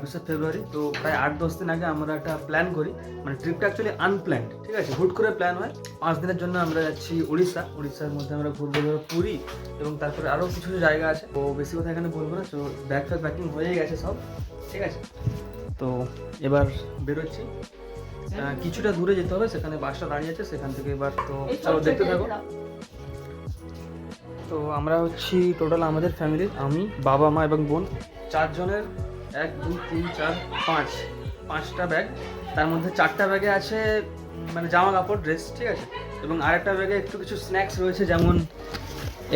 26শে ফেব্রুয়ারি। তো প্রায় 8-10 দিন আগে আমরা একটা প্ল্যান করি, মানে ট্রিপটা অ্যাকচুয়ালি আনপ্ল্যান্ড, ঠিক আছে, হুট করে প্ল্যান হয়। 5 দিনের জন্য আমরা যাচ্ছি উড়িষ্যার মধ্যে আমরা ঘুরবো ধরো পুরী, এবং তারপরে আরও কিছু জায়গা আছে। তো বেশি কথা এখানে বলবো না। তো ব্যাগ ফ্যাগ প্যাকিং হয়ে গেছে সব, ঠিক আছে। তো এবার বেরোচ্ছি, কিছুটা দূরে যেতে হবে, সেখানে বাসটা দাঁড়িয়ে আছে, সেখান থেকে এবার তো চলো দেখতে থাকো। তো আমরা হচ্ছি টোটাল আমাদের ফ্যামিলির, আমি, বাবা, মা এবং বোন, 4 জনের 1 2 3 4 5টা ব্যাগ। তার মধ্যে 4টা ব্যাগে আছে মানে জামা কাপড়, ড্রেস, ঠিক আছে, এবং আরেকটা ব্যাগে একটু কিছু স্ন্যাক্স রয়েছে, যেমন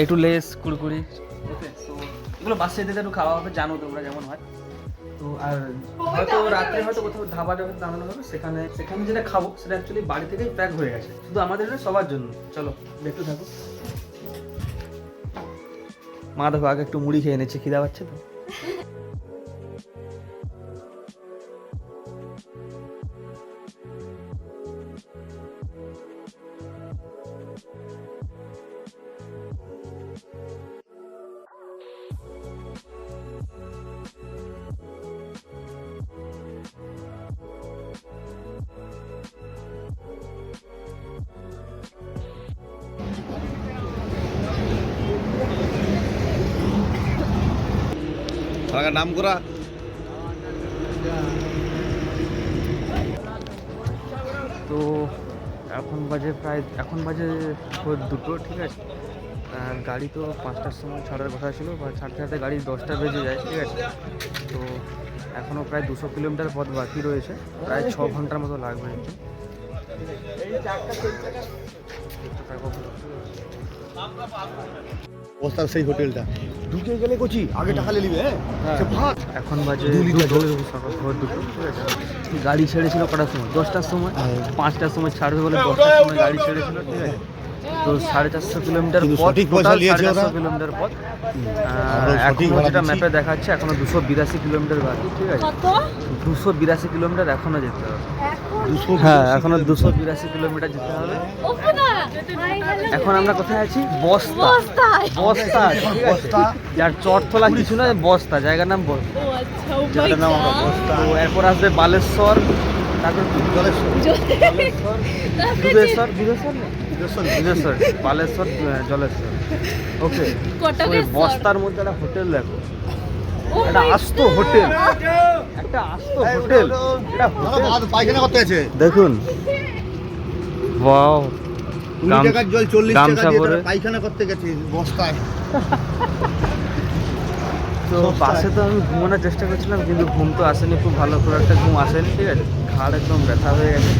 একটু লেস, কুড়কুড়ি, ওকে। তো এগুলো বাসে যেতে একটু খাওয়া হবে, জানো তোমরা যেমন হয়। তো আর হয়তো রাত্রে হয়তো কোথাও ধাবাটা দাঁড়ানো হবে, সেখানে যেটা খাবো সেটা অ্যাকচুয়ালি বাড়ি থেকেই প্যাক হয়ে গেছে, শুধু আমাদের জন্য, সবার জন্য। চলো দেখতে থাকো। মা দেখো আগে একটু মুড়ি খেয়ে নিচ্ছে, খিদা পাচ্ছে তো। নাম করা তো এখন বাজে ভোর 2টো, ঠিক আছে। গাড়ি তো 5টার সময় ছাড়ার কথা ছিল, বা ছাড়তে ছাড়তে গাড়ি 10টা বেজে যায়, ঠিক আছে। তো এখনও প্রায় 200 কিলোমিটার পথ বাকি রয়েছে, প্রায় 6 ঘন্টার মতো লাগবে। ওস্তাদ সেই হোটেলটা ঢুকে গেলে কোচি আগে টাকা নিবে। এখন বাজে ভোর 2টো, ঠিক আছে। গাড়ি ছেড়েছিল কটার সময়? 10টার সময়। 5টার সময় ছাড়বে বলে 10টার সময় গাড়ি ছেড়েছিল, ঠিক আছে। তো 450 কিলোমিটার পথ, টোটাল 450 কিলোমিটার পথ। এখন যেটা ম্যাপে দেখাচ্ছে এখনো 282 কিলোমিটার বাকি, ঠিক আছে। 282 কিলোমিটার এখনো যেতে হবে। হ্যাঁ, এখনো 282 কিলোমিটার যেতে হবে। এখন আমরা কোথায় আছি? বস্তা, ঠিক আছে। যার চটতলা কিছু না, বস্তা, জায়গার নাম বস্তা। তো এরপর আসবে বালেশ্বর, তারপর বালেশ্বর, জলেশ্বর, ওকে। বস্তার মধ্যে একটা হোটেল দেখো, একটা আস্ত হোটেল, এটা পায়খানা করতে আছে দেখুন। ওয়াও, 20 টাকার জল 40 টাকা গামছা দিয়ে পরে। তারা পায়খানা করতে গেছে বস্তায়। তো বাসে তো আমি ঘুমানোর চেষ্টা করছিলাম, কিন্তু ঘুম তো আসেনি, খুব ভালো করে একটা ঘুম আসেনি, ঠিক আছে। ঘাড় একদম ব্যথা হয়ে গেছে।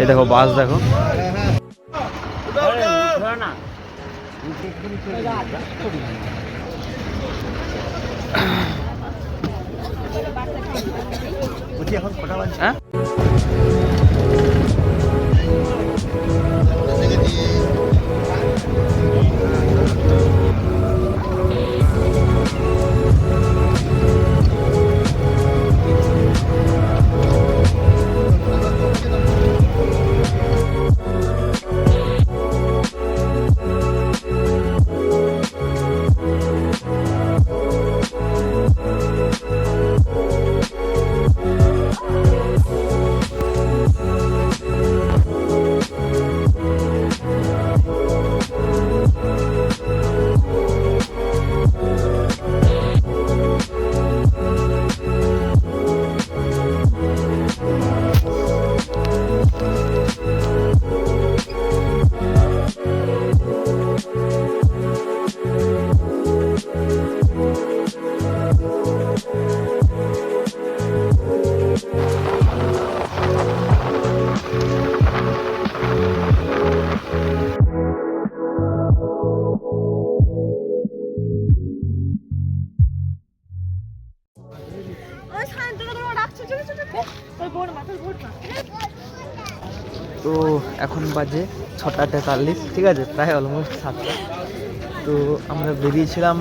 এই দেখো বাস দেখো। এখন কটা বাজছে? হ্যাঁ, তো এখন বাজে 6টা 43, ঠিক আছে, প্রায় অলমোস্ট 7টা। তো আমরা বেরিয়েছিলাম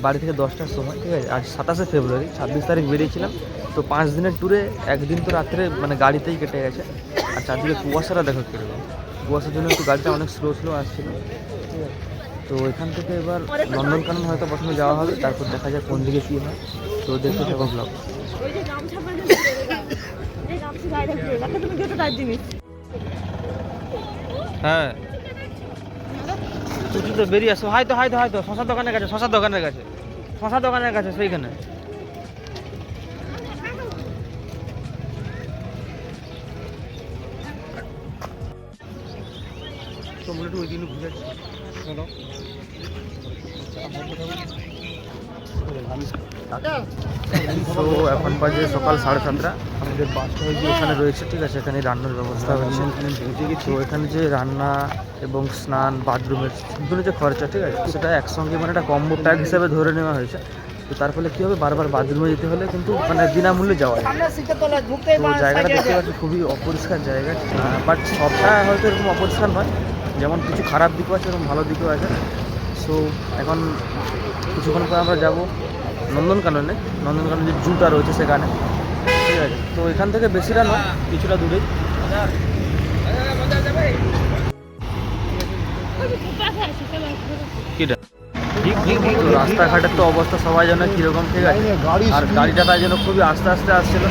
বাড়ি থেকে 10টার সময়, ঠিক আছে। আজ 27শে ফেব্রুয়ারি, 26 তারিখ বেরিয়েছিলাম। তো 5 দিনের ট্যুরে একদিন তো রাত্রে মানে গাড়িতেই কেটে গেছে। আর চারদিকে কুয়াশাটা দেখো কীরকম, কুয়াশার জন্য একটু গাড়িটা অনেক স্লো আসছিল, ঠিক আছে। তো এখান থেকে এবার নন্দনকানন হয়তো প্রথমে যাওয়া হবে, তারপর দেখা যায় কোন দিকে কী হয়। তো দেখতে থাকো ব্লগ। হ্যাঁ তুই তো বেরিয়ে আসো, হয়তো শশার দোকানের কাছে, সেইখানে। তো মনে একটু ওই দিন ঘুরে তো এখন বাজে সকাল 7:30। আমাদের বাসটা হয়ে গিয়ে এখানে রয়েছে, ঠিক আছে। এখানে রান্নার ব্যবস্থা হয়েছে। তো এখানে যে রান্না এবং স্নান, বাথরুমের দুটো যে খরচা, ঠিক আছে, সেটা একসঙ্গে মানে একটা কম্বো প্যাক হিসাবে ধরে নেওয়া হয়েছে। তো তার ফলে কী হবে, বারবার বাথরুমে যেতে হলে কিন্তু মানে বিনামূল্যে যাওয়া যায়। তো জায়গাটা দেখতে পাচ্ছি খুবই অপরিষ্কার জায়গা, বাট সবটা হয়তো এরকম অপরিষ্কার নয়। যেমন কিছু খারাপ দিকও আছে এবং ভালো দিকও আছে। সো এখন কিছুক্ষণ পর আমরা যাব নন্দনকাননে যে জুটা রয়েছে সেখানে, ঠিক আছে। তো এখান থেকে বেশিটা নয়, কিছুটা দূরেই। তো রাস্তাঘাটের তো অবস্থা সবাই জানে কীরকম, ঠিক আছে। আর গাড়িটা তাই জন্য খুবই আস্তে আস্তে আসছিল।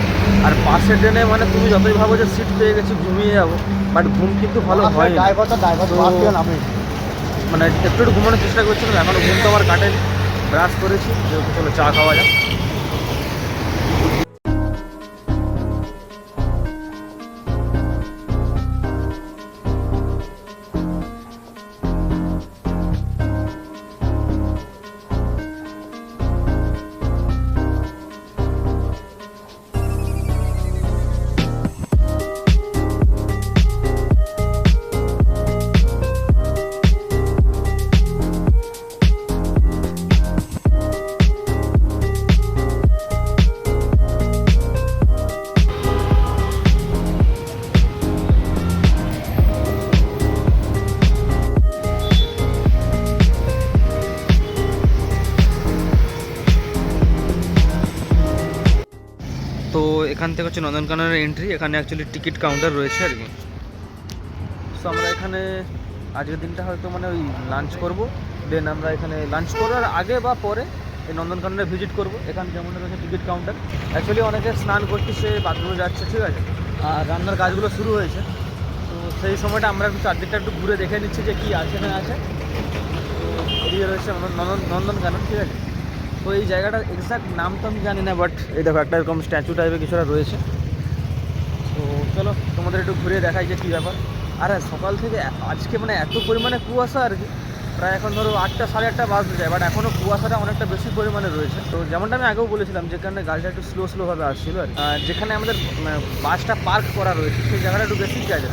আর পাশের ট্রেনে মানে তুমি যতই ভাবো যে সিট পেয়ে গেছি, ঘুমিয়ে যাবো, বাট ঘুম কিন্তু ভালো হয় মানে একটু ঘুমানোর চেষ্টা করছিলাম, এখনও ঘুম তো আমার কাটেনি। ব্রাশ করেছি, চলো চা খাওয়া যাক। তো এখান থেকে হচ্ছে নন্দনকাননের এন্ট্রি। এখানে অ্যাকচুয়ালি টিকিট কাউন্টার রয়েছে আর কি। সো আমরা এখানে আজকের দিনটা হয়তো মানে ওই লাঞ্চ করব, দেন আমরা এখানে লাঞ্চ করার আগে বা পরে এই নন্দনকাননে ভিজিট করব। এখানে যেমন রয়েছে টিকিট কাউন্টার, অ্যাকচুয়ালি অনেকে স্নান করতেছে, বাথরুমে যাচ্ছে, ঠিক আছে। আর রান্নার কাজগুলো শুরু হয়েছে। তো সেই সময়টা আমরা একটু চারদিকটা একটু ঘুরে দেখে নিচ্ছি যে কী আছে না আছে। তো এদিকে রয়েছে নন্দনকানন, ঠিক আছে। তো এই জায়গাটার এক্সাক্ট নাম তো আমি জানি না, বাট এই দেখো একটা এরকম স্ট্যাচু টাইপের কিছুটা রয়েছে। তো চলো তোমাদের একটু ঘুরে দেখাই যে কী ব্যাপার। আর সকাল থেকে আজকে মানে এত পরিমাণে কুয়াশা আর কি, প্রায় এখন ধরো 8টা, 8:30 বাজতে যায়, বাট এখনও কুয়াশাটা অনেকটা বেশি পরিমাণে রয়েছে। তো যেমনটা আমি আগেও বলেছিলাম, যেখানে গাড়িটা একটু স্লোভাবে আসছিলো আর যেখানে আমাদের বাসটা পার্ক করা রয়েছে সেই জায়গাটা একটু বেশি জায়গা,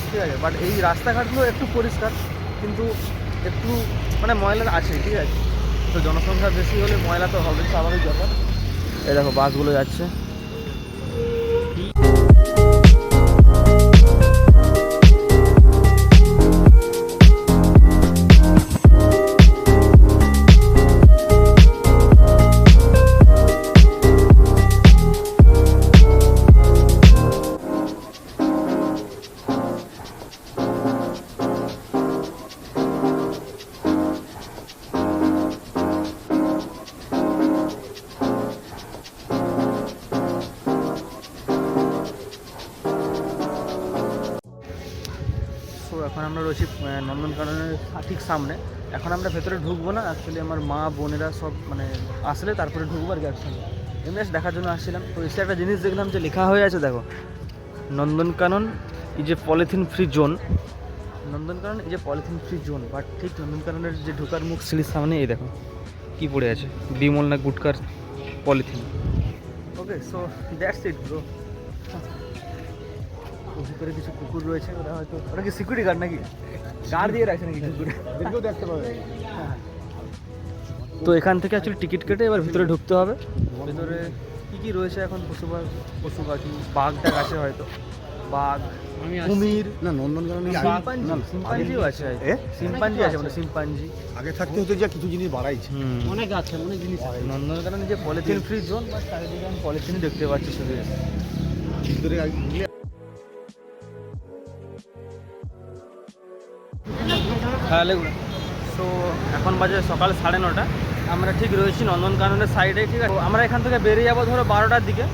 ঠিক আছে। বাট এই রাস্তাঘাটগুলো একটু পরিষ্কার, কিন্তু একটু মানে ময়লা আছে, ঠিক আছে। তো জনসংখ্যা বেশি হলে ময়লা তো হবে, স্বাভাবিক ব্যাপার। এই দেখো বাসগুলো যাচ্ছে। সো এখন আমরা রয়েছি নন্দনকাননের ঠিক সামনে। এখন আমরা ভেতরে ঢুকবো না, অ্যাকচুয়ালি আমার মা বোনেরা সব মানে আসলে তারপরে ঢুকবো আর কি একসঙ্গে। এমনি দেখার জন্য আসছিলাম। তো এসে একটা জিনিস দেখলাম যে লেখা হয়ে আছে, দেখো, Nandankanan is a polythene free zone. Nandankanan is a polythene free zone, but ঠিক নন্দনকাননের যে ঢোকার মুখ সিঁড়ির সামনে এই দেখো কী পড়ে আছে, বিমল না গুটকার polythene. Okay, so that's it bro. ভিতরে কিছু কুকুর রয়েছে, ওরা কি সিকিউরিটি গার্ড নাকি গার্ড দিয়ে রাখছে নাকি কুকুর, দেখতে পাবে। তো এখান থেকে অ্যাকচুয়ালি টিকিট কেটে এবার ভিতরে ঢুকতে হবে। ভিতরে কী কী রয়েছে এখন, পশু পাখি, বাঘটা আছে হয়তো, বাঘ, কুমির, না নন্দনকাননে সিম্পাঞ্জিও আছে, সিম্পাঞ্জি আছে, মানে সিম্পাঞ্জি আগে থাকতে হতো যা কিছু জিনিস বাড়াইছে, অনেক আছে, অনেক জিনিস আছে। নন্দনকাননে যে পলিথিন ফ্রি জোন, বা চারিদিকে আমি পলিথিনই দেখতে পাচ্ছি শুধু। ভিতরে হ্যাঁ, সো এখন বাজে সকাল 9:30। আমরা ঠিক রয়েছি নন্দনকাননের সাইডে, ঠিক আছে। তো আমরা এখান থেকে বেরিয়ে যাবো ধরো 12টার দিকে।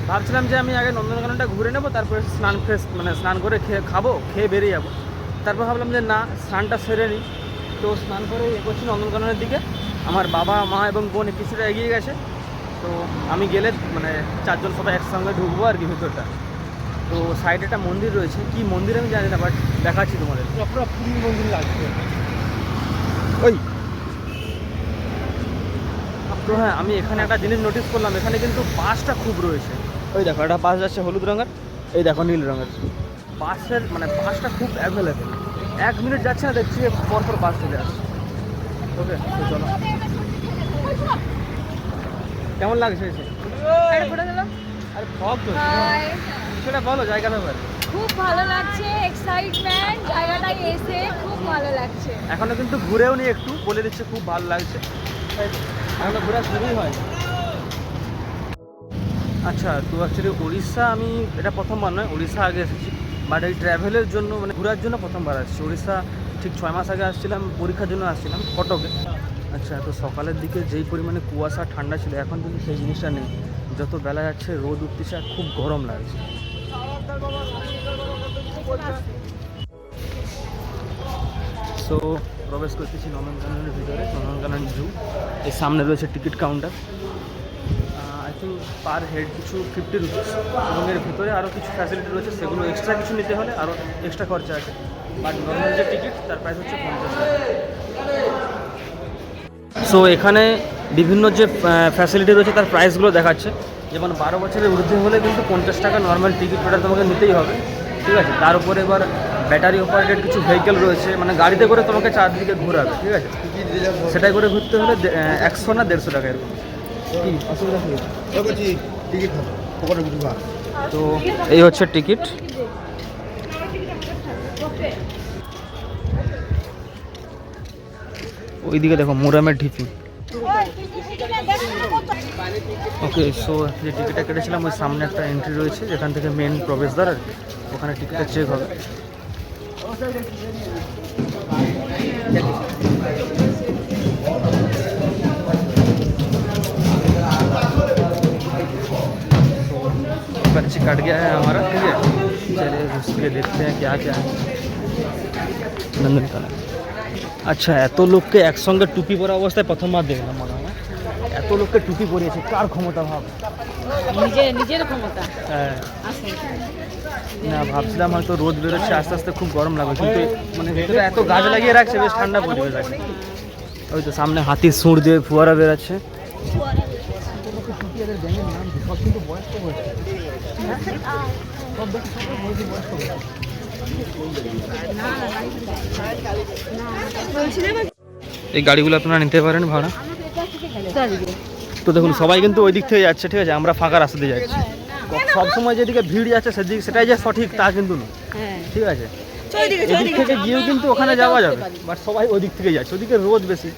ভাবছিলাম যে আমি আগে নন্দনকাননটা ঘুরে নেবো, তারপরে স্নান করে খেয়ে বেরিয়ে যাবো। তারপর ভাবলাম যে না, স্নানটা সেরে নিই। তো স্নান করে এগোচ্ছি নন্দনকাননের দিকে। আমার বাবা, মা এবং বোন কিছুটা এগিয়ে গেছে। তো আমি গেলে মানে 4 জন সবাই একসঙ্গে ঢুকবো আর কি ভিতরটা। তো সাইডে একটা মন্দির রয়েছে, কি মন্দির আমি জানি না, বাট দেখাচ্ছি তোমাদের। পুরো পুরীর মন্দির লাগছে ওই। তো হ্যাঁ, আমি এখানে একটা জিনিস নোটিস করলাম, এখানে কিন্তু বাসটা খুব রয়েছে। ওই দেখো একটা বাস যাচ্ছে হলুদ রঙের, এই দেখো নীল রঙের। বাসটা খুব অ্যাভেলেবেল। 1 মিনিট যাচ্ছে না, দেখছি পরপর বাস চলে আসছে। ওকে, তো চলো। কেমন লাগছে এসে? আরে ফগ তো, সেটা বলো জায়গা ব্যাপারে। খুব ভালো লাগছে, এক্সাইটমেন্ট, জায়গাটায় এসে খুব ভালো লাগছে। এখনো কিন্তু ঘুরেও নি, একটু বলে দিচ্ছে খুব ভালো লাগছে। এখনো ঘোরা শুরুই হয়। আচ্ছা, তো অ্যাকচুয়ালি উড়িষ্যা আমি এটা প্রথমবার নয়, উড়িষ্যা আগে এসেছি, বাট এই ট্র্যাভেলের জন্য মানে ঘোরার জন্য প্রথমবার আসছি। উড়িষ্যা ঠিক 6 মাস আগে আসছিলাম, পরীক্ষার জন্য আসছিলাম কটকে। আচ্ছা, তো সকালের দিকে যেই পরিমাণে কুয়াশা ঠান্ডা ছিল, এখন কিন্তু সেই জিনিসটা নেই। যত বেলা যাচ্ছে রোদ উঠতেছে আর খুব গরম লাগছে। সো প্রবেশ করতেছি নন্দনকাননের ভিতরে, নন্দনকানন জু। এর সামনে রয়েছে ticket counter. I think per head কিছু 50 রুপিস, এবং এর ভিতরে আরও কিছু ফ্যাসিলিটি রয়েছে, সেগুলো এক্সট্রা কিছু নিতে হলে আরও এক্সট্রা খরচা আছে। বাট নর্মাল যে টিকিট তার প্রাইস হচ্ছে 50 টাকা। সো এখানে বিভিন্ন যে ফ্যাসিলিটি রয়েছে তার প্রাইসগুলো দেখাচ্ছে। যেমন 12 বছরের ঊর্ধ্বে হলে কিন্তু 50 টাকা নর্মাল টিকিট, ওটা তোমাকে নিতেই হবে, ঠিক আছে। তার উপরে এবার ব্যাটারি অপারেটেড কিছু ভেহিকেল রয়েছে, মানে গাড়িতে করে তোমাকে চারদিকে ঘোরাবে, ঠিক আছে। সেটাই করে ঘুরতে হলে 100 না 150 টাকা এরকম। কি অসুবিধা নেই, টিকিট পকেটে ঢুকা। তো এই হচ্ছে টিকিট। ওইদিকে দেখো মুরামের ঢিপি। ওকে, সো যে টিকিটটা কেটেছিলাম ওই সামনে একটা এন্ট্রি রয়েছে, যেখান থেকে মেন প্রবেশদ্বার আর কি। ওখানে টিকিটটা চেক হবে। बच्चे कट गया है हमारा, ठीक है। चलिए उसके देखते हैं क्या क्या है নন্দনকানন। আচ্ছা, এত লোককে একসঙ্গে টুপি পরা অবস্থায় প্রথমবার দেখলাম মনে হয়। এত লোককে টুপি পরিয়েছে, কার ক্ষমতা ভাব। নিজের ক্ষমতা। হ্যাঁ, না ভাবছিলাম হয়তো রোদ বেরোচ্ছে, আস্তে আস্তে খুব গরম লাগবে, কিন্তু মানে ভিতরে এত গাছ লাগিয়ে রাখছে, বেশ ঠান্ডা পরিবেশ আছে। ওই তো সামনে হাতির সুঁড় দিয়ে ফোয়ারা বেরোচ্ছে। এই গাড়িগুলো আপনারা নিতে পারেন ভাড়া। তো দেখুন সবাই কিন্তু ওই দিক থেকে যাচ্ছে, ঠিক আছে, আমরা ফাঁকা রাস্তা দিয়ে যাচ্ছি। সবসময় যেদিকে ভিড় যাচ্ছে সেটাই যে সঠিক তা কিন্তু নয়, ঠিক আছে। এদিক থেকে গিয়েও কিন্তু ওখানে যাওয়া যাবে, বাট সবাই ওই দিক থেকে যাচ্ছে, ওদিকে রোদ বেশি।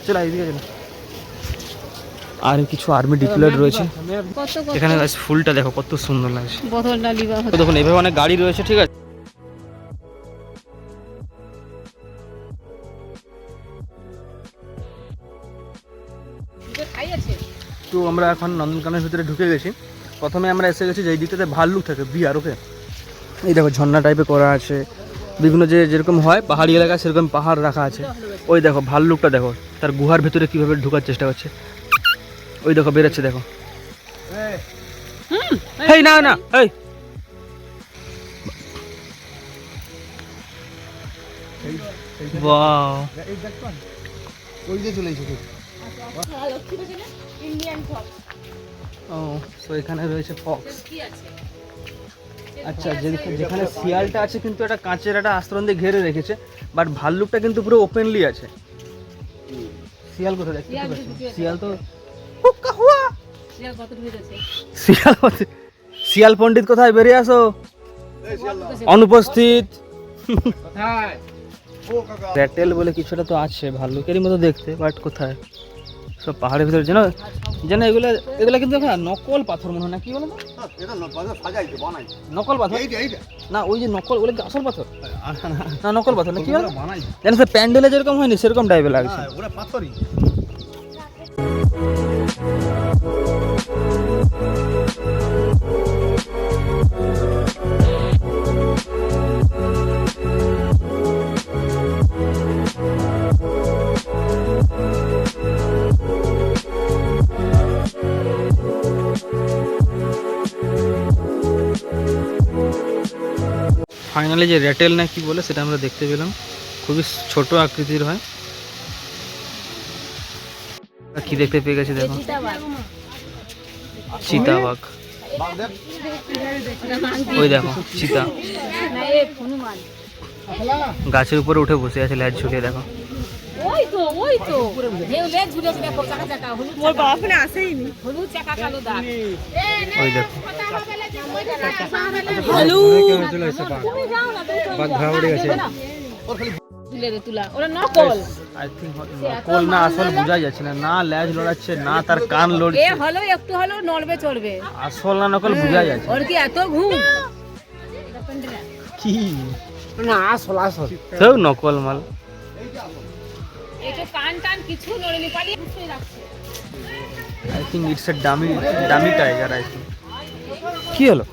চলো এইদিকে চলো। আর কিছু আর্মি ডিপ্লয়েড রয়েছে এখানে। ফুলটা দেখো কত সুন্দর লাগছে। তো দেখুন এভাবে অনেক গাড়ি রয়েছে, ঠিক আছে। তো আমরা এখন নন্দনকাননের ভিতরে ঢুকে গেছি। প্রথমে আমরা এসে গেছি যেই দিকটাতে ভাল্লুক থাকে, বিহার। ওকে, এই দেখো ঝর্ণা টাইপে করা আছে, বিভিন্ন যেরকম হয় পাহাড়ি এলাকায় সেরকম পাহাড় রাখা আছে। ওই দেখো ভাল্লুকটা দেখো তার গুহার ভিতরে কীভাবে ঢোকার চেষ্টা করছে। ওই দেখো বেরোচ্ছে, দেখো। এই না না, এই ওয়াও, ওই যে চলে এসেছে। ও সো এখানে রয়েছে ফক্স। আচ্ছা, যেখানে শিয়ালটা আছে কিন্তু একটা কাঁচের একটা আস্তরণ দিয়ে ঘিরে রেখেছে, বাট ভাল্লুকটা কিন্তু পুরো ওপেনলি আছে। শিয়াল কোথায় দেখতে পাচ্ছি? শিয়াল তো শিয়াল পণ্ডিত কোথায়, বেরিয়ে আসো। অনুপস্থিত। র্যাটেল বলে কিছুটা তো আছে ভাল্লুকেরই মতো দেখতে, বাট কোথায়? সব পাহাড়ের ভিতরে যেন যেন এগুলো এগুলো কিন্তু এখন নকল পাথর মনে হয় না, কি বলো তো? এটা সাজাইছে বানাইছে নকল পাথর এইটা না, ওই যে নকল ওগুলো কি আসল পাথর না নকল পাথর না, কি বলো? বানাইছে যেন সে প্যান্ডেলে যেরকম হয়নি সেরকম টাইপের লাগছে। হ্যাঁ ওরা পাথরই। ফাইনালি যে রেটেল না কি বলে সেটা আমরা দেখতে পেলাম, খুবই ছোট আকৃতির হয়। আর কি দেখতে পেয়ে গেছি দেখো, চিতাবাঘ। ওই দেখো চিতা গাছের উপরে উঠে বসে আছে, লেজ ঝুলিয়ে দেখো। ওই তো লেজ ঝুলে ঝুলে চাকা চাকা হলুদ ওর বাবা না আসেইনি, হলুদ চাকা কালো দাগ। ওই দেখো আই থিঙ্ক নকল না আসল বোঝাই যাচ্ছে না, না লেজ লড়াচ্ছে না তার কান লড়ছে, হলো একটু হলো নড়বে চড়বে, আসল না নকল বোঝাই যাচ্ছে ওর কি এত ঘুম? কি না আসল আসল সব নকল মাল। এই তো কান টান কিছু নড়েনি, পালিয়ে বসে রাখছে। I think it's a dummy tiger. I think কি হলো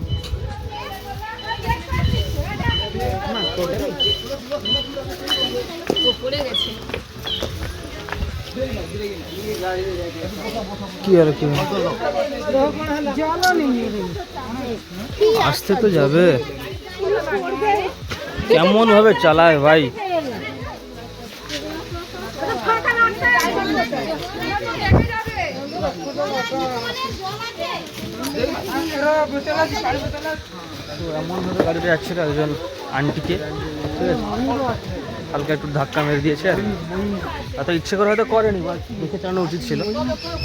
পড়ে গেছে। কি হলো কি হলো? আসতে তো যাবে, কেমন ভাবে চালায় ভাই। তো এমন ভাবে গাড়িটা যাচ্ছিল, একজন আন্টিকে ঠিক আছে হালকা একটু ধাক্কা মেরে দিয়েছে, আর এত ইচ্ছে করে হয়তো করেনি, বা দেখে চালানো উচিত ছিল।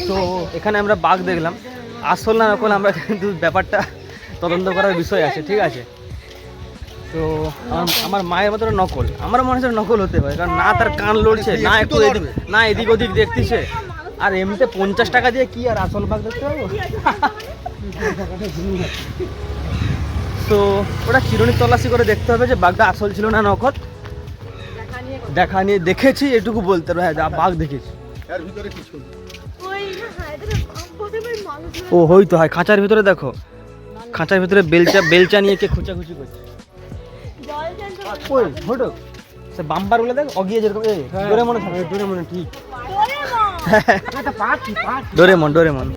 তো এখানে আমরা বাঘ দেখলাম, আসল না নকল আমরা কিন্তু ব্যাপারটা তদন্ত করার বিষয় আছে, ঠিক আছে? তো আমার মায়ের মতো নকল, আমার মনে হচ্ছে নকল হতে পারে, কারণ না তার কান লড়ছে, না একটু এদিক না এদিক ওদিক দেখতেছে। আর এমনিতে 50 টাকা দিয়ে কি আর আসল বাঘ দেখতে পাবো? তো ওটা চিরুনি তল্লাশি করে দেখতে হবে যে বাঘটা আসল ছিল না নকল। দেখা নিয়ে দেখেছি এটুকু বলতে হবে, হ্যাঁ বাঘ দেখেছি। এর ভিতরে কিছু ও হয়তো হয় খাঁচার ভিতরে, দেখো খাঁচার ভিতরে বেলচা নিয়ে কে খোঁচাখুচি করছে। ওই হটো সে বাম্পার গুলো দেখ অগিয়ে যেরকম ডোরেমন থাকে, ডোরেমন ঠিক ডোরেমন।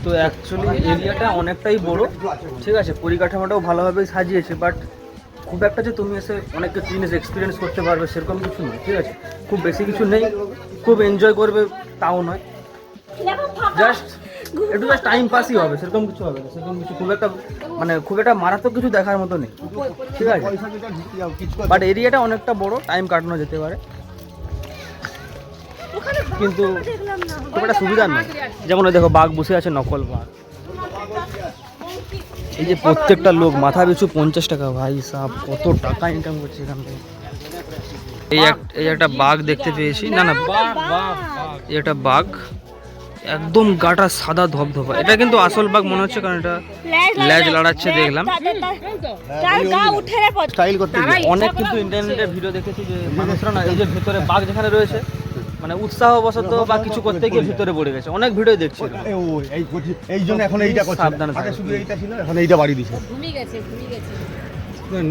তো অ্যাকচুয়ালি এরিয়াটা অনেকটাই বড়, ঠিক আছে, পরিকাঠামোটাও ভালোভাবে সাজিয়েছে, বাট খুব একটা যে তুমি এসে অনেক কিছু জিনিস এক্সপিরিয়েন্স করতে পারবে সেরকম কিছু নয়, ঠিক আছে? খুব বেশি কিছু নেই, খুব এনজয় করবে তাও নয়, জাস্ট একটু জাস্ট টাইম পাসই হবে, সেরকম কিছু হবে না, সেরকম কিছু খুব একটা মারাত্মক কিছু দেখার মতো নেই, ঠিক আছে? বাট এরিয়াটা অনেকটা বড়, টাইম কাটানো যেতে পারে, কিন্তু খুব একটা সুবিধা নয়। যেমন ওই দেখো বাঘ বসে আছে, নকল বাঘ। এই যে প্রত্যেকটা লোক মাথা পিছু 50 টাকা, ভাই সাহেব কত টাকা ইনকাম করছে এখান থেকে। এই একটা বাঘ দেখতে পেয়েছি, না এই একটা বাঘ একদম গাটা সাদা ধবধবা, এটা কিন্তু আসল বাঘ মনে হচ্ছে, কারণ এটা লেজ লড়াচ্ছে দেখলাম। স্টাইল করতে অনেক কিন্তু ইন্টারনেটে ভিডিও দেখেছি যে মানুষরা না এই যে ভেতরে বাঘ যেখানে রয়েছে মানে উৎসাহবশত বা কিছু করতে গিয়ে ভিতরে পড়ে গেছে, অনেক ভিডিও দেখছি। এই জন্য এখন এইটা করছে, সাবধানে আগে শুধু এইটা ছিল, এখন এইটা বাড়ি দিছে।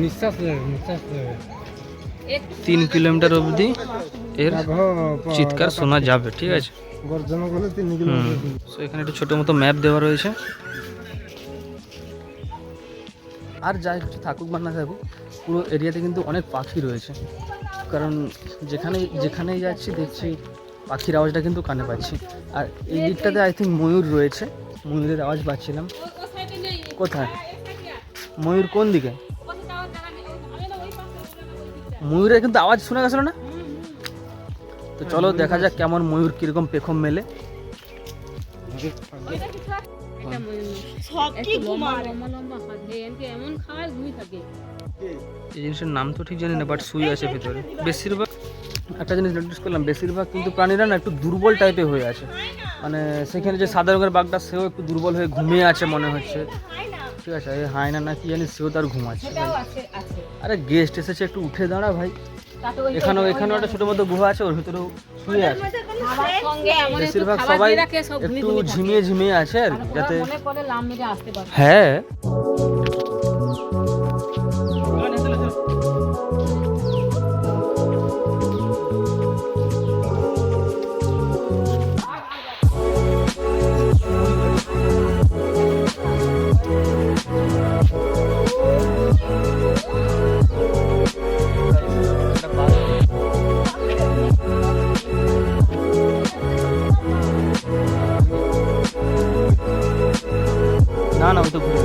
নিঃশ্বাস 3 কিলোমিটার অবধি এর চিৎকার শোনা যাবে, ঠিক আছে? এখানে একটা ছোট মতো ম্যাপ দেওয়া রয়েছে। আর যাই কিছু থাকুক বা না থাকুক, পুরো এরিয়াতে কিন্তু অনেক পাখি রয়েছে, কারণ যেখানেই যাচ্ছি দেখছি পাখির আওয়াজটা কিন্তু কানে পাচ্ছি। আর এই দিকটাতে আই থিঙ্ক ময়ূর রয়েছে, ময়ূরের আওয়াজ পাচ্ছিলাম। কোথায় ময়ূর? কোন দিকে? ময়ূরের কিন্তু আওয়াজ শোনা গেছিল না? তো চলো দেখা যাক কেমন ময়ূর কিরকম পেখম মেলে। এই জিনিসের নাম তো ঠিক জানি না, বাট শুয়ে আছে ভেতরে। বেশিরভাগ একটা জিনিস নোটিস করলাম, বেশিরভাগ কিন্তু প্রাণীরা না একটু দুর্বল টাইপের হয়ে আছে। মানে সেখানে যে সাদা রঙের বাঘটা সেও একটু দুর্বল হয়ে ঘুমিয়ে আছে মনে হচ্ছে, ঠিক আছে। এই হায়না না কি জানি সেও তার ঘুমাচ্ছে। আরে গেস্ট এসেছে, একটু উঠে দাঁড়া ভাই। এখানেও একটা ছোট মতো গুহা আছে, ওর ভিতরেও শুয়ে আছে। বেশিরভাগ সবাই একটু ঝিমিয়ে আছে আর কি, যাতে হ্যাঁ। না না, ওই তো ঘুরে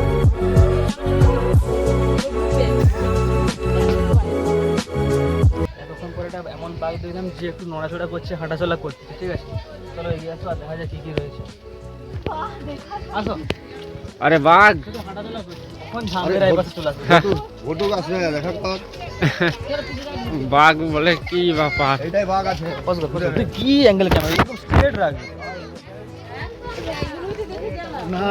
এতক্ষণ পরে একটা এমন বাঘ দেখলাম যে একটু নড়াচড়া করছে, হাঁটাচলা করছে, ঠিক আছে। চলো এগিয়ে আসো আর দেখা যায় কি কি রয়েছে। আসো। আরে বাঘ শুধু হাঁটাচলা করছে, কখন ঝামেলা এবার চলে আসবে। ঘটুক আসলে দেখা কর। বাঘ বলে কি ব্যাপার? এটাই বাঘ আছে। তুই কি অ্যাঙ্গেল ক্যামেরা একদম স্ট্রেট রাখবি না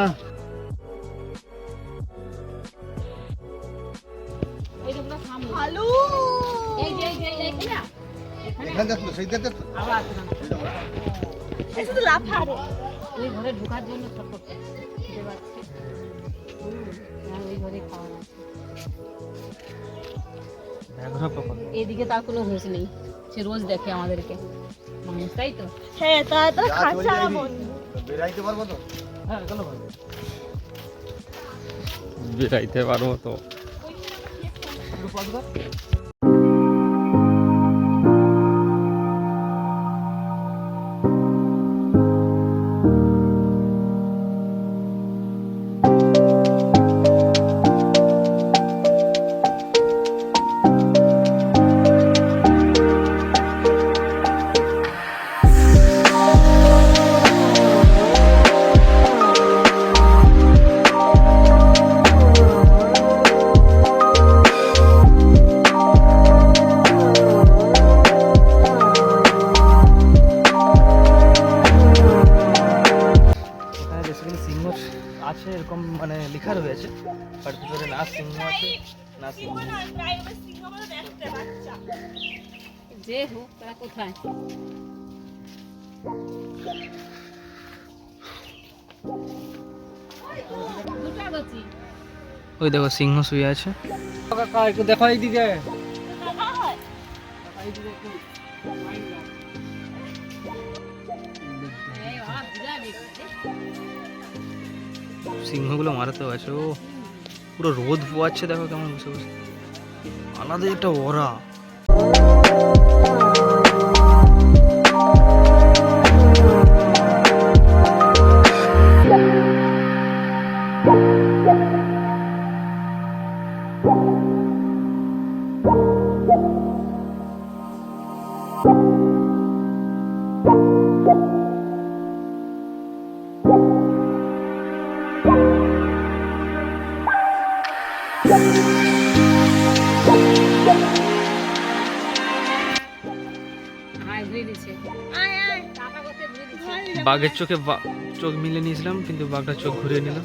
এখানে যাচ্ছিল সেই দেখতে ওই ঘরে ঢোকার জন্য ছটফট করছে, বুঝতে পারছি। আর ওই ঘরে খাওয়া আছে। এদিকে তার কোনো হুঁশ নেই, সে রোজ দেখে আমাদেরকে মানুষ, তাই তো? হ্যাঁ, তা তো খাঁচা বেরাইতে পারবো তো? হ্যাঁ চলো ভাই। বেরাইতে পারবো তো? আছে এরকম মানে লেখা রয়েছে, বাট ভিতরে না সিংহ আছে না সিংহ। যে হোক, তারা কোথায়? ওই দেখো সিংহ শুয়ে আছে। কাকা একটু দেখো এইদিকে। সিংহগুলো মারাতেও আছে, ও পুরো রোদ পোয়াচ্ছে, দেখো কেমন বসে বসে, আলাদা একটা ওরা। বাঘের চোখে চোখ মিলে নিয়েছিলাম, কিন্তু বাঘটা চোখ ঘুরিয়ে নিল।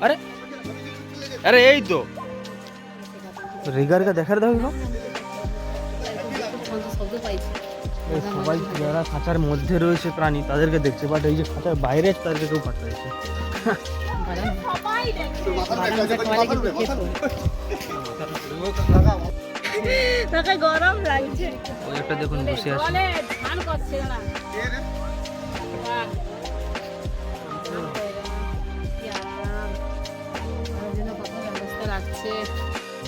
আরে আরে এই তো রিগারকে দেখার দাও। সবাই যারা খাঁচার মধ্যে রয়েছে প্রাণী তাদেরকে দেখছে, বাট এই যে খাঁচার বাইরে আছে তাদেরকে কেউ পাঠাচ্ছে। গরম লাগছে। ওই একটা দেখুন বসে আছে।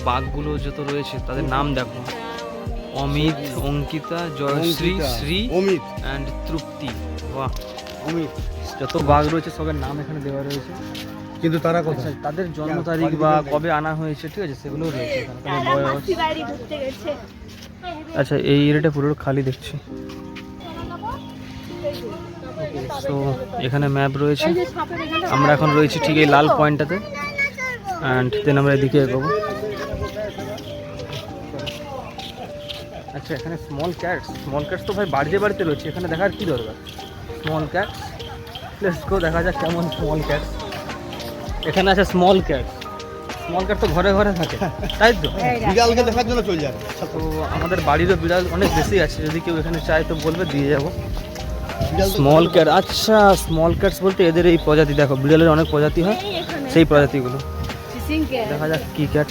বাঘগুলো যত রয়েছে তাদের নাম দেখো, অমিত, অঙ্কিতা, জয়শ্রী, শ্রী, অমিত অ্যান্ড তৃপ্তি। বাহ, অমিত। যত বাঘ রয়েছে সবার নাম এখানে দেওয়া রয়েছে, কিন্তু তারা আচ্ছা, কোথায়? তাদের জন্ম তারিখ বা কবে আনা হয়েছে, ঠিক আছে, সেগুলো রয়েছে এখানে, তাদের বয়স। আচ্ছা এই এরিয়াটা পুরো খালি দেখছি। তো এখানে ম্যাপ রয়েছে, আমরা এখন রয়েছি ঠিক এই লাল পয়েন্টটাতে, অ্যান্ড দেন আমরা এদিকে এগোবো। আচ্ছা এখানে স্মল ক্যাটস তো ভাই বাড়িতে বাড়িতে রয়েছে, এখানে দেখার কি দরকার? স্মল ক্যাটস, লেটস গো দেখা যাক কেমন স্মল ক্যাটস। এখানে আছে স্মল ক্যাট তো ঘরে ঘরে থাকে, তাই তো? বিড়ালকে দেখার জন্য চলে যাবে। তো আমাদের বাড়িরও বিড়াল অনেক বেশি আছে, যদি কেউ এখানে চায় তো বলবে, দিয়ে যাবো। স্মল ক্যাট, আচ্ছা স্মল ক্যাটস বলতে এদের এই প্রজাতি, দেখো বিড়ালের অনেক প্রজাতি হয়, সেই প্রজাতিগুলো। দেখা যাক কি ক্যাট।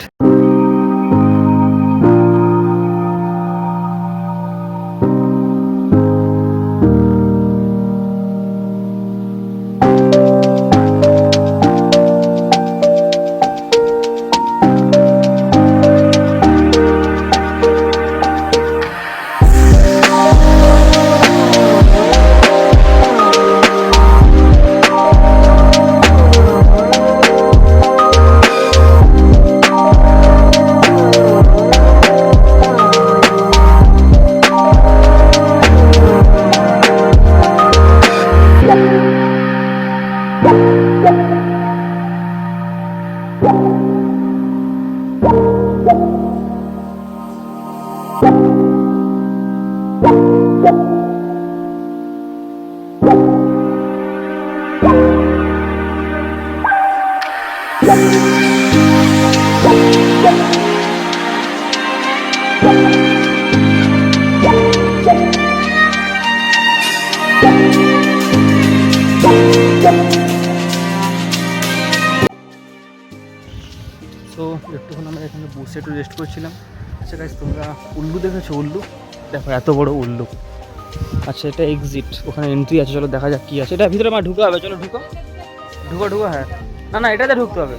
তো একটুক্ষণ আমরা এখানে বসে একটু রেস্ট করছিলাম। আচ্ছা গাইস, তোমরা উল্লু দেখেছো? উল্লু দেখো, এত বড় উল্লু। আচ্ছা এটা এক্সিট, ওখানে এন্ট্রি আছে, চলো দেখা যাক কি আছে। এটা ভিতরে আমার ঢুকা হবে, চলো ঢুকো। হ্যাঁ, না এটাতে ঢুকতে হবে।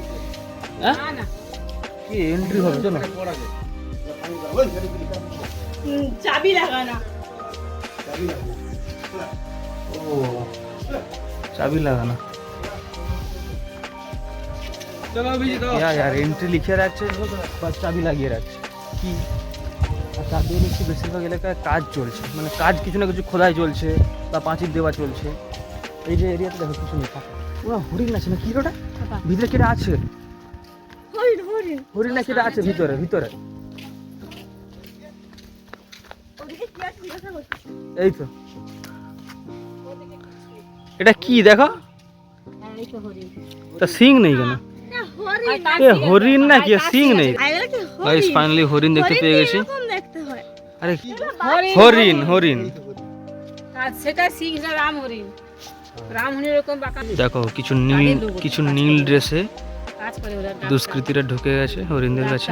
হ্যাঁ কি এন্ট্রি হবে, চলো। চাবি লাগানা। ও চাবি লাগানা। यार एंट्री लिखे রাখছে বাস চাবি লাগিয়ে রাখছে কি। আর চাবি দেখছি বেশিরভাগ এলাকায় কাজ চলছে, মানে কাজ কিছু না কিছু খোদাই চলছে বা পাঁচিল দেওয়া চলছে। এই যে এরিয়াতে দেখো কিছু নেই, ওরা হরিণ আছে না কি, ওটা ভিতরে কেটে আছে, হরিণ না কেটে আছে ভিতরে এই তো। এটা কি দেখো, তা সিং নেই কেন? হরিণ না কি, সিং নেই। গাইস ফাইনালি হরিণ দেখতে পেয়ে গেছি। আরে হরিণ সেটা সিং না, রাম হরিণ এরকম বাঁকা। দেখো কিছু নীল ড্রেসে কাজ করে ওরা, দুষ্কৃতীরা ঢুকে গেছে হরিণদের কাছে।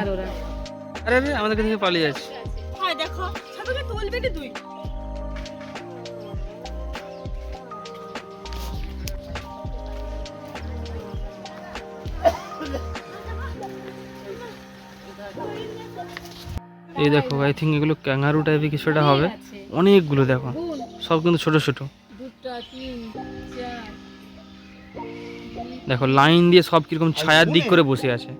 আরে আমাদের কাছে পালিয়ে যাচ্ছে। হয় দেখো সবকে তুলবে না তুই। এই দেখো, আই থিঙ্ক এগুলো ক্যাঙ্গারু টাইপের কিছু একটা হবে। অনেকগুলো দেখো, সব কিন্তু ছোট ছোট। দেখো লাইন দিয়ে সব কিরকম ছায়ার দিক করে বসে আছে।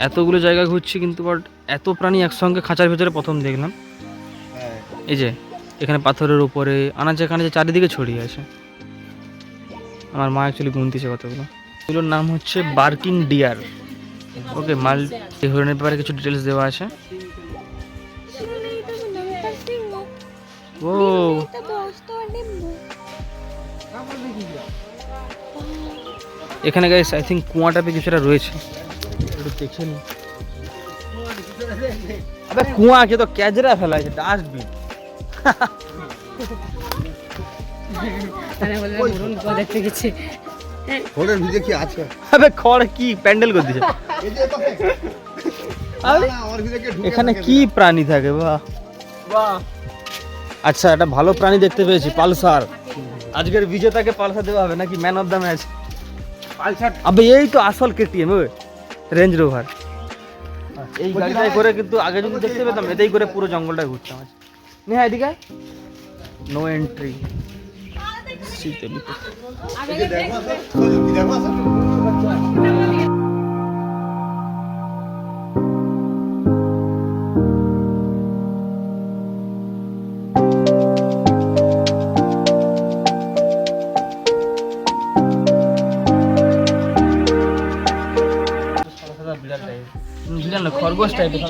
এতগুলো জায়গা ঘুরছি কিন্তু বাট এত প্রাণী একসঙ্গে খাঁচার ভেতরে প্রথম দেখলাম। এই যে এখানে পাথরের উপরে আনাচে কানাচে চারিদিকে ছড়িয়ে আছে। আমার মা অ্যাকচুয়ালি গুনতিছে কতগুলো। এগুলোর নাম হচ্ছে বার্কিং ডিয়ার। ওকে, এই হরিণের ব্যাপারে কিছু ডিটেলস দেওয়া আছে। ও এখানে গাইস আই থিঙ্ক কুয়া টাইপের কিছুটা রয়েছে, একটু দেখে নি। আবে কুয়া কে তো ক্যাজরা ফেলা আছে, ডাস্টবিন। আরে বলে মরুন কো দেখতে গেছে। ঘরের ভিতরে কি আছে? আবে খড় কি প্যান্ডেল করে দিছে। এখানে কি প্রাণী থাকে? বাহ বাহ, আচ্ছা একটা ভালো প্রাণী দেখতে পেয়েছি, পালসার। আজকের বিজেতাকে পালসার দেওয়া হবে নাকি, man of the match Pulsar. আবে এই তো আসল কেটিএম, ওই রেঞ্জ রোভার। এই গাড়িটাই করে কিন্তু আগে যদি দেখতে পেতাম, এটাই করে পুরো জঙ্গলটা ঘুরতাম। আজ নেহা এদিকে, নো এন্ট্রি। বিড়াল না, খরগোশ টাইপের।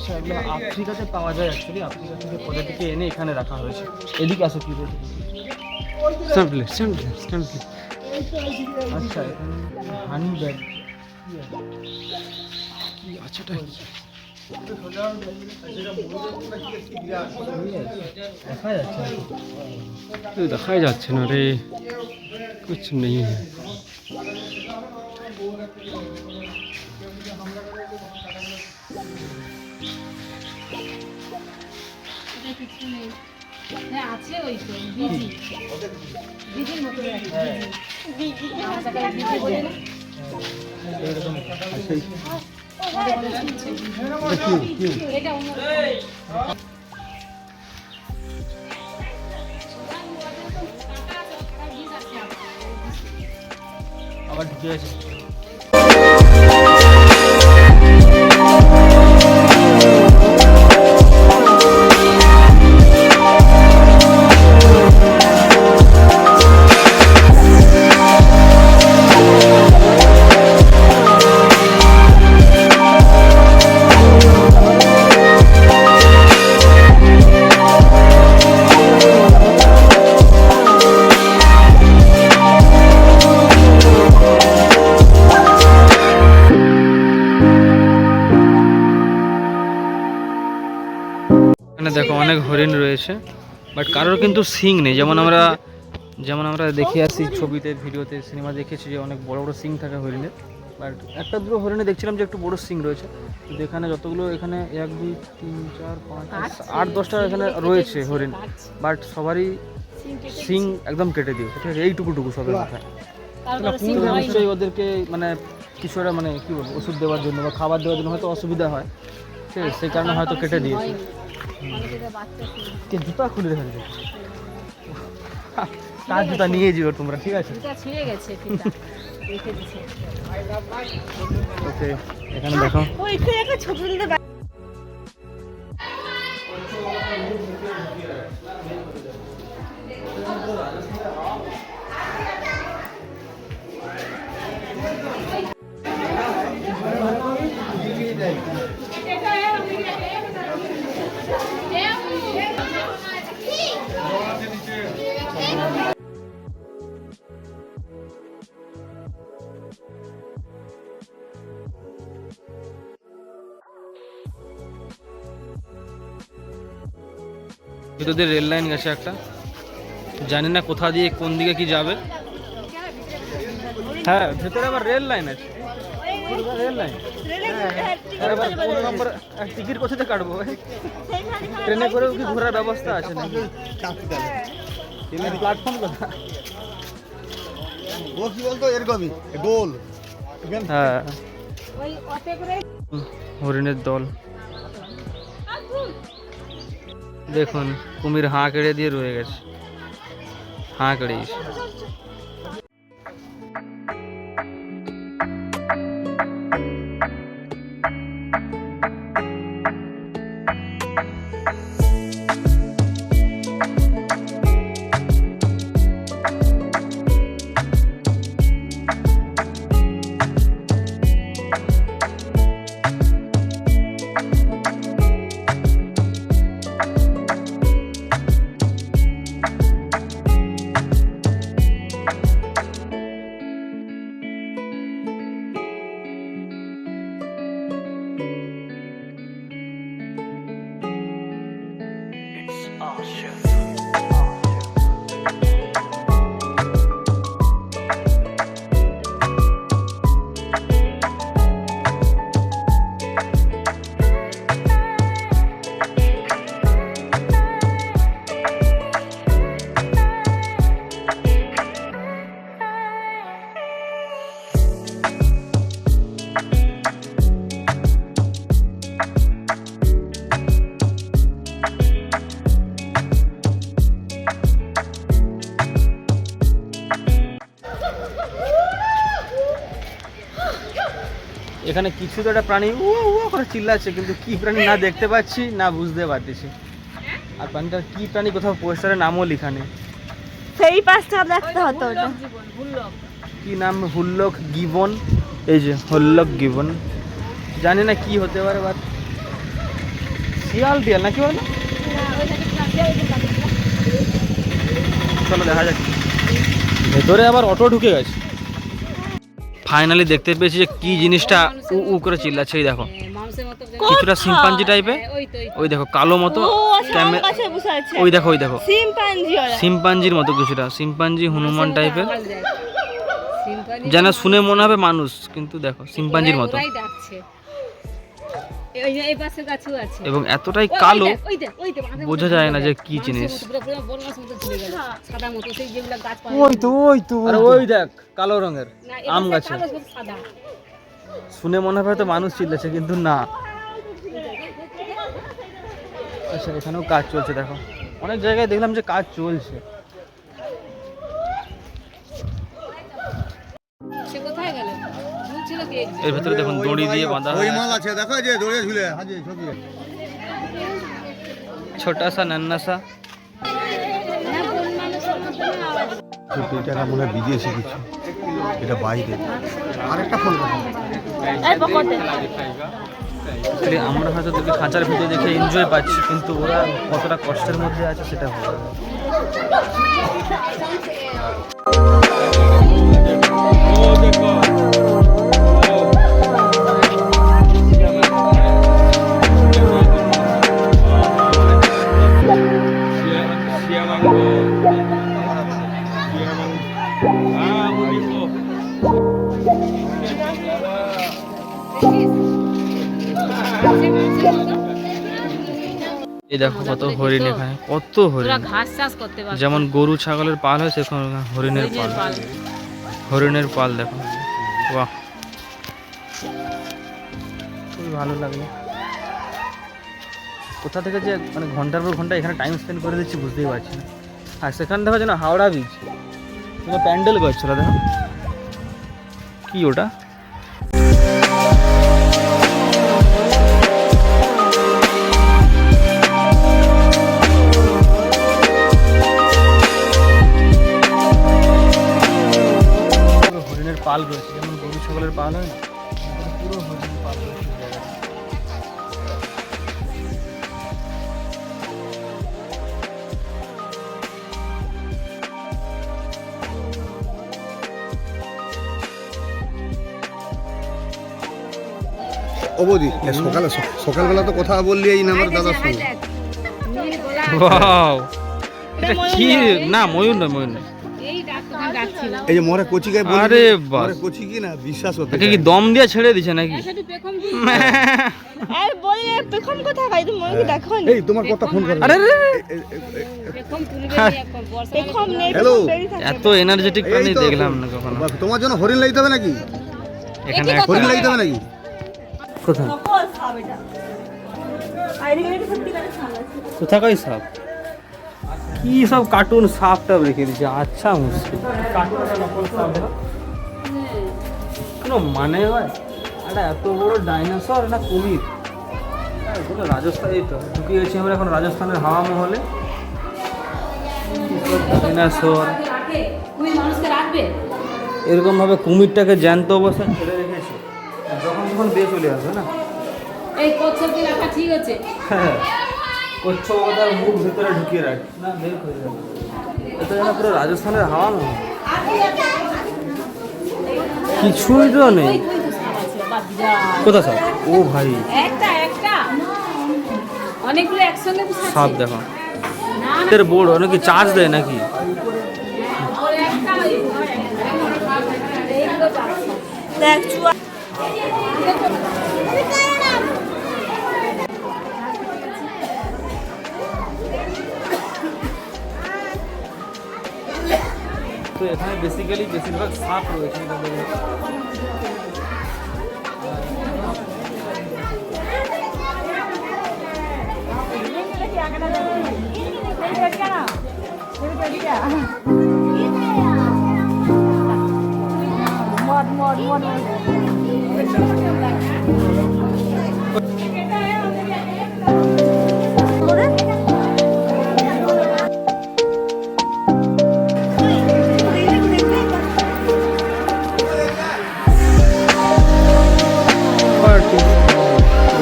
আচ্ছা, এগুলো আফ্রিকাতে পাওয়া যায় অ্যাকচুয়ালি। আফ্রিকা থেকে প্রজাতিকে এনে এখানে রাখা হয়েছে। এদিকে আসো কি বলতে। Sample sample sample. আচ্ছা, এখানে হানি ব্যাগ আচ্ছাটা দেখা যাচ্ছে। দেখাই যাচ্ছে না রে, কুছ নেই। হ্যাঁ আছে ওই তো বিজি বিজির মতো বিজি আমার জায়গায় বিজি বলে না এরকম এটা অন্য আবার ঢুকে গেছে। এখানে দেখো অনেক হরিণ রয়েছে, বাট কারোর কিন্তু সিং নেই। যেমন আমরা দেখে আসি ছবিতে, ভিডিওতে, সিনেমা দেখেছি যে অনেক বড় বড় সিং থাকে হরিণের। বাট একটা দুটো হরিণে দেখছিলাম যে একটু বড় সিং রয়েছে। কিন্তু এখানে যতগুলো, এখানে 1 2 3 4 5 8 10টা এখানে রয়েছে হরিণ, বাট সবারই সিং একদম কেটে দিয়েছে। ঠিক আছে, এইটুকু সবের মাথায়। নিশ্চয়ই ওদেরকে মানে কিছু একটা মানে কি বলবো, ওষুধ দেওয়ার জন্য বা খাবার দেওয়ার জন্য হয়তো অসুবিধা হয়, ঠিক আছে, সেই কারণে হয়তো কেটে দিয়েছে। কে জুতা খুলে রেখে দিয়েছে, তার জুতা নিয়ে যাও তোমরা, ঠিক আছে। এটা ছিঁড়ে গেছে ফিতা রেখে দিয়েছে। ওকে, এখানে দেখো ওইখানে একটা ছোট দিতে ভিতরে রেল লাইন গেছে একটা, জানি না কোথা দিয়ে কোন দিকে কি যাবে। হ্যাঁ, ভেতরে আবার রেল লাইন আছে, রেল লাইন। আবার কোন নম্বর টিকিট কোথাতে কাটবো? ট্রেনে করেও কি ঘোরার ব্যবস্থা আছে নাকি? ট্রেনের প্ল্যাটফর্ম কোথা? ও কি বলতো, এরকমই গোল। হ্যাঁ, ওই অটো করে হরিণের দল। দেখুন কুমির হাঁ কেড়ে দিয়ে রয়ে গেছে, হাঁ কেড়ে গেছে। এখানে কিছু তো একটা প্রাণী উ উ করে চিল্লাচ্ছে, কিন্তু কি প্রাণী না দেখতে পাচ্ছি না বুঝতে পারতেছি। আর প্রাণীটার কি প্রাণী কোথাও পোস্টারের নামও লেখা নেই। সেই পাঁচটা দেখতে হতো ওটা। কি নাম? হুল্লক গিবন। এই যে হুল্লক গিবন, জানি না কি হতে পারে, বাট শিয়াল টিয়াল নাকি বলো? চলো দেখা যাক। ভেতরে আবার অটো ঢুকে গেছে। ফাইনালি দেখতে পেয়েছি যে কি জিনিসটা উ উ করে চিল্লাচ্ছে। এই দেখো কিছুটা শিম্পাঞ্জি টাইপের, ওই দেখো কালো মতো ওই দেখো শিম্পাঞ্জির মতো কিছুটা, শিম্পাঞ্জি হনুমান টাইপের, যেন শুনে মনে হবে মানুষ, কিন্তু দেখো শিম্পাঞ্জির মতো এবং এতটাই কালো বোঝা যায় না যে কি জিনিস। আরে ওই দেখ কালো রঙের আম গাছে, শুনে মনে হবে তো মানুষ চিল্লাচ্ছে কিন্তু না। আচ্ছা এখানেও কাজ চলছে, দেখো অনেক জায়গায় দেখলাম যে কাজ চলছে। এর ভিতরে দেখুন দড়ি দিয়ে বাঁধা ওই মাল আছে দেখো যে দড়ি ঝুলে হাজে ছবি ছোটা সা নন্না সা। এটা মনে হয় বিদেশি কিছু, এটা বাইরে। আরেকটা ফোন করো। আমরা হয়তো তোকে খাঁচার ভিতরে দেখে এনজয় পাচ্ছি, কিন্তু ওরা কতটা কষ্টের মধ্যে আছে সেটা ভালো। এই দেখো কত হরিণ, এখানে কত হরিণ, ঘাস চাষ করতে পারবে, যেমন গরু ছাগলের পাল হয় সেরকম হরিণের পাল। হরিণের পাল দেখো, বাহ খুবই ভালো লাগলো। কোথা থেকে যে মানে ঘন্টার পর ঘন্টা এখানে টাইম স্পেন্ড করে দিচ্ছি বুঝতেই পারছি না। আর সেখানে দেখো যেন হাওড়া ব্রিজ কোনো প্যান্ডেল করছিল, দেখো কি ওটা। হরিণের পাল রয়েছে, যেমন গরু ছাগলের পাল হয় না, পুরো হরিণের পাল রয়েছে এই জায়গায়। অবধি সকালবেলা তো কথা বললি এই নাম্বার দাদার সঙ্গে। ওয়াও এটা কি না, ময়ূর নয়, ময়ূর নয়, এই যে মরে কচিকে বলি, আরে বাস মরে কচি কি না বিশ্বাস হতে একে কি দম দিয়ে ছেড়ে দিছে নাকি? আর বলে পেখম কথা কই তুমি মনে দেখো নি। এই তোমার কথা ফোন করে। আরে পেখম নেই, হ্যালো এত এনার্জেটিক প্রাণী দেখলাম না কখনো। তোমার জন্য হরিণ লাইতে হবে নাকি? এখানে হরিণ লাইতে হবে নাকি? কোথায় নকল সাপ এটা। আইডিকে একটু সত্যি করে সাপ আছে। কোথায় কই সাপ? কি সব কার্টুন সাপটা রেখে দিচ্ছে, আচ্ছা মুশকিল কার্টুনটা নকল সাপ দেখো, কোনো মানে হয়? একটা এত বড় ডাইনোসর না কুমির, এগুলো রাজস্থান। এই তো ঢুকে গেছি আমরা এখন রাজস্থানের হাওয়া মহলে। ডাইনোসর এরকম ভাবে কুমিরটাকে জ্যান্ত অবস্থায় ছেড়ে রেখেছে, যখন যখন বেয়ে চলে আসবে না। এই কচ্ছপকে রাখা ঠিক আছে, হ্যাঁ কচ্ছপ তার মুখ ভিতরে ঢুকিয়ে রাখে না, বের করে যাবে। এটা যেন পুরো রাজস্থানের হাওয়া মহল, কিছুই তো নেই। কোথা সাপ? ও ভাই একটা একটা অনেকগুলো একসঙ্গে সাপ দেখো, এদের বোর্ড অনেকে চার্জ দেয় নাকি? দেখ চুয়া তো এখানে বেশিরভাগ সাপ রয়েছে।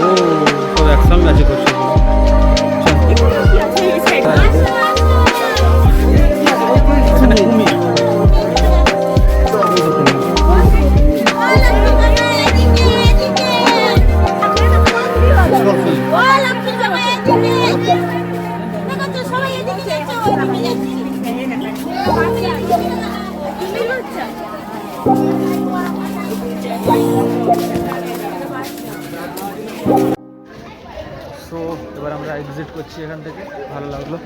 ও সব একসঙ্গে আছে করছে। এক্সিট করছি এখান থেকে। ভালো লাগলো।